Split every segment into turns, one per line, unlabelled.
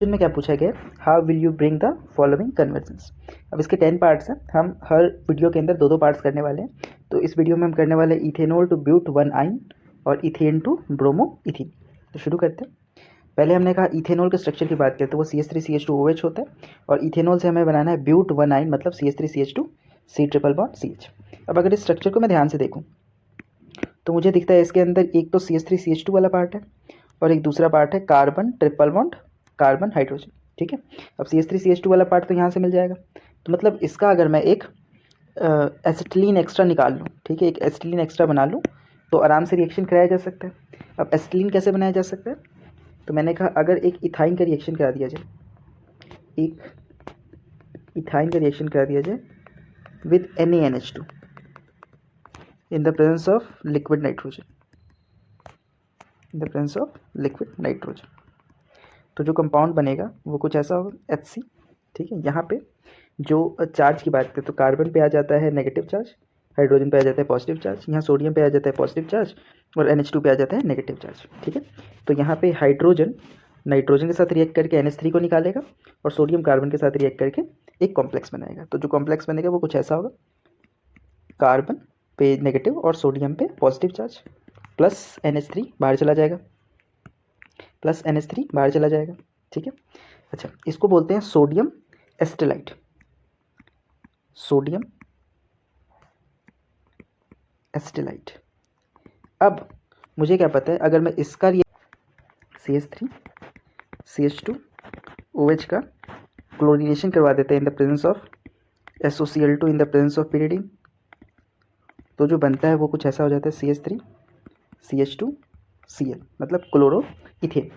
में क्या पूछा गया, how will you bring the following convergence. अब इसके 10 पार्ट्स हैं, हम हर वीडियो के अंदर 2-2 पार्ट्स करने वाले हैं। तो इस वीडियो में हम करने वाले इथेनॉल टू ब्यूट 1 आइन और इथेन टू ब्रोमो इथीन। तो शुरू करते हैं। पहले हमने कहा इथेनॉल के स्ट्रक्चर की बात करते हैं, वो CH3CH2OH होता है और इथेनॉल से हमें बनाना है ब्यूट 1 आइन मतलब CH3CH2 C triple bond CH। अब अगर इस स्ट्रक्चर को मैं ध्यान से देखूँ तो मुझे दिखता है इसके अंदर एक तो CH3CH2 वाला पार्ट है और एक दूसरा पार्ट है carbon triple bond carbon hydrogen. ठीक है, अब CH3CH2 वाला पार्ट तो यहाँ से मिल जाएगा। तो मतलब इसका अगर मैं एक एसिटिलीन एक्स्ट्रा निकाल लूँ, ठीक है, एक एसिटिलीन एक्स्ट्रा बना लूँ तो आराम से रिएक्शन कराया जा सकता है। अब एसिटिलीन कैसे बनाया जा सकता है, तो मैंने कहा अगर एक इथाइन का रिएक्शन करा दिया जाए, एक इथाइन का रिएक्शन करा दिया जाए with NaNH2 in the presence of liquid nitrogen, in the presence of liquid nitrogen, तो जो कंपाउंड बनेगा वो कुछ ऐसा होगा HC। ठीक है, यहाँ पे जो चार्ज की बात करें तो कार्बन पे आ जाता है नेगेटिव चार्ज, हाइड्रोजन पे आ जाता है पॉजिटिव चार्ज, यहाँ सोडियम पे आ जाता है पॉजिटिव चार्ज और NH2 पे आ जाता है नेगेटिव चार्ज। ठीक है, तो यहाँ पे हाइड्रोजन नाइट्रोजन के साथ रिएक्ट करके NH3 को निकालेगा और सोडियम कार्बन के साथ रिएक्ट करके एक कॉम्प्लेक्स बनाएगा। तो जो कॉम्प्लेक्स बनेगा वो कुछ ऐसा होगा, कार्बन पे नेगेटिव और सोडियम पे पॉजिटिव चार्ज प्लस NH3 बाहर चला जाएगा, प्लस NH3 बाहर चला जाएगा। ठीक है, अच्छा इसको बोलते हैं सोडियम एस्टेलाइट, सोडियम एस्टेलाइट। अब मुझे क्या पता है, अगर मैं इसका CH3 CH2OH का क्लोरीनेशन करवा देते हैं in the presence of SOCl2 in the presence of pyridine, तो जो बनता है वो कुछ ऐसा हो जाता है CH3 CH2Cl मतलब क्लोरो इथेन।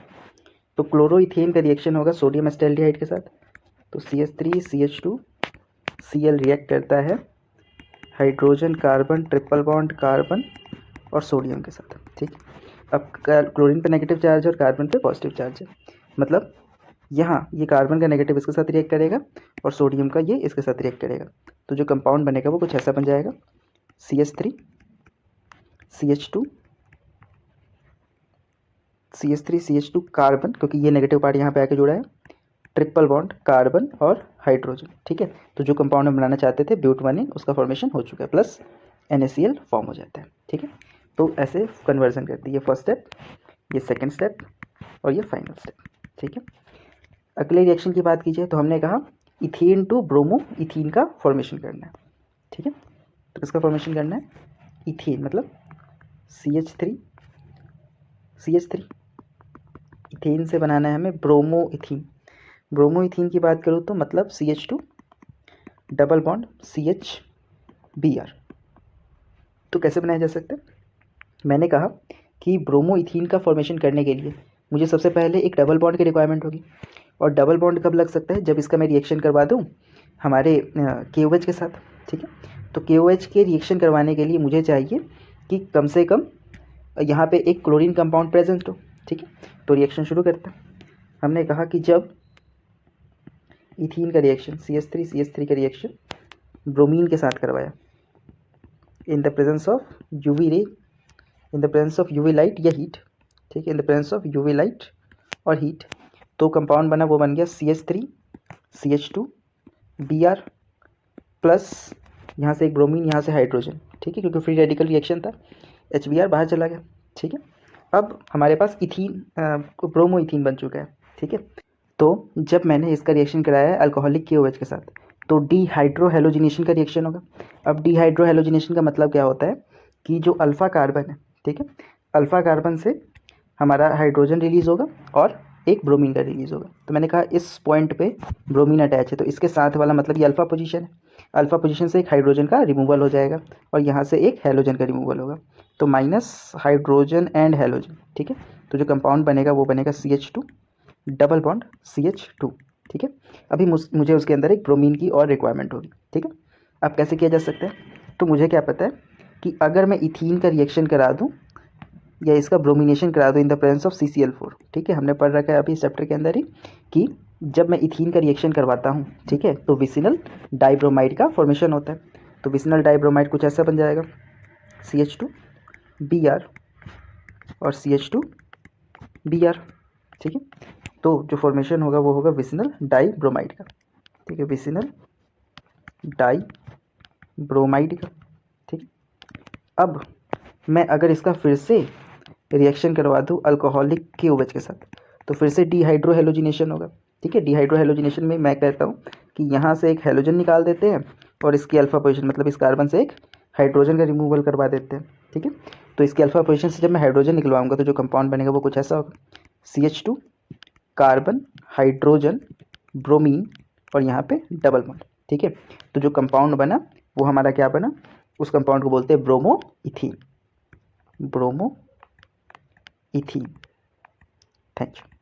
तो क्लोरो इथेन का रिएक्शन होगा सोडियम एस्टेल्डिहाइड के साथ, तो CH3 CH2Cl रिएक्ट करता है hydrogen carbon triple bond carbon और सोडियम के साथ। ठीक, अब क्लोरीन पे नेगेटिव चार्ज और कार्बन पे पॉजिटिव चार्ज है, मतलब यहाँ ये कार्बन का नेगेटिव इसके साथ रिएक्ट करेगा और सोडियम का ये इसके साथ रिएक्ट करेगा। तो जो कंपाउंड बनेगा वो कुछ ऐसा बन जाएगा CH3 CH2 कार्बन, क्योंकि ये नेगेटिव पार्ट यहाँ पे आके जुड़ा है, ट्रिपल बॉन्ड कार्बन और हाइड्रोजन। ठीक है, तो जो कंपाउंड हम बनाना चाहते थे ब्यूट 1 उसका फॉर्मेशन हो चुका है, प्लस NaCl फॉर्म हो जाता है। ठीक है, तो ऐसे कन्वर्जन करते हैं, ये फर्स्ट स्टेप, ये सेकंड स्टेप और ये फाइनल स्टेप। ठीक है, अगले रिएक्शन की बात कीजिए तो हमने कहा इथेन टू ब्रोमो इथीन का फॉर्मेशन करना है। ठीक है, तो किसका फॉर्मेशन करना है, इथेन मतलब CH3 इथेन से बनाना है हमें ब्रोमो इथीन। ब्रोमो इथीन की बात करूँ तो मतलब CH2 डबल बॉन्ड CHBr। तो कैसे बनाया जा सकता है, मैंने कहा कि ब्रोमो इथीन का फॉर्मेशन करने के लिए मुझे सबसे पहले एक डबल बॉन्ड की रिक्वायरमेंट होगी, और डबल बॉन्ड कब लग सकता है, जब इसका मैं रिएक्शन करवा दूँ हमारे KOH के साथ। ठीक है, तो KOH के रिएक्शन करवाने के लिए मुझे चाहिए कि कम से कम यहाँ पे एक क्लोरीन कंपाउंड प्रेजेंट हो। ठीक है, तो रिएक्शन शुरू करते हैं। हमने कहा कि जब इथीन का रिएक्शन CH3 का रिएक्शन ब्रोमीन के साथ करवाया in the presence of UV रे, in the presence of UV light या हीट, ठीक है, in the presence of UV light और हीट, तो कंपाउंड बना वो बन गया CH3 CH2Br प्लस यहाँ से एक ब्रोमीन, यहाँ से हाइड्रोजन। ठीक है, क्योंकि फ्री रेडिकल रिएक्शन था, HBr बाहर चला गया। ठीक है, अब हमारे पास इथीन ब्रोमो इथीन बन चुका है। ठीक है, तो जब मैंने इसका रिएक्शन कराया है अल्कोहलिक KOH के साथ तो डीहाइड्रोहेलोजिनेशन का रिएक्शन होगा। अब डीहाइड्रोहेलोजिनेशन का मतलब क्या होता है कि जो अल्फ़ा कार्बन है, ठीक है, अल्फ़ा कार्बन से हमारा हाइड्रोजन रिलीज़ होगा और एक ब्रोमीन का रिलीज़ होगा। तो मैंने कहा इस पॉइंट पे ब्रोमीन अटैच है, तो इसके साथ वाला मतलब ये अल्फ़ा पोजीशन है, अल्फ़ा पोजीशन से एक हाइड्रोजन का रिमूवल हो जाएगा और यहाँ से एक हेलोजन का रिमूवल होगा, तो माइनस हाइड्रोजन एंड हेलोजन। ठीक है, तो जो कंपाउंड बनेगा वो बनेगा CH2 डबल बॉन्ड CH2। ठीक है, अभी मुझे उसके अंदर एक ब्रोमीन की और रिक्वायरमेंट होगी। ठीक है, अब कैसे किया जा सकता है, तो मुझे क्या पता है कि अगर मैं इथीन का रिएक्शन करा दूं या इसका ब्रोमिनेशन करा दूं in the presence of CCl4। ठीक है, हमने पढ़ रखा है अभी चैप्टर के अंदर ही कि जब मैं इथीन का रिएक्शन करवाता हूँ, ठीक है, तो विसिनल डाइब्रोमाइड का फॉर्मेशन होता है। तो विसिनल डाइब्रोमाइड कुछ ऐसा बन जाएगा CH2Br और CH2Br। ठीक है, तो जो फॉर्मेशन होगा वो होगा विसिनल डाइब्रोमाइड का, ठीक है, विसिनल डाइब्रोमाइड का, ठीक। अब मैं अगर इसका फिर से रिएक्शन करवा दूँ अल्कोहलिक के OH के साथ, तो फिर से डिहाइड्रोहेलोजिनेशन होगा, ठीक है। डिहाइड्रोहेलोजिनेशन में मैं कहता हूँ कि यहाँ से एक हेलोजन निकाल देते हैं और इसकी अल्फा पोजीशन मतलब इस कार्बन से एक हाइड्रोजन का रिमूवल करवा देते हैं, ठीक है। तो इसकी अल्फा पोजीशन से जब मैं हाइड्रोजन निकलवाऊंगा तो जो कंपाउंड बनेगा वो कुछ ऐसा होगा, CH2 कार्बन हाइड्रोजन ब्रोमीन और यहाँ पे डबल बॉन्ड, ठीक है। तो जो कंपाउंड बना वो हमारा क्या बना, उस कंपाउंड को बोलते हैं ब्रोमोइथीन, ब्रोमोइथीन। Thank you.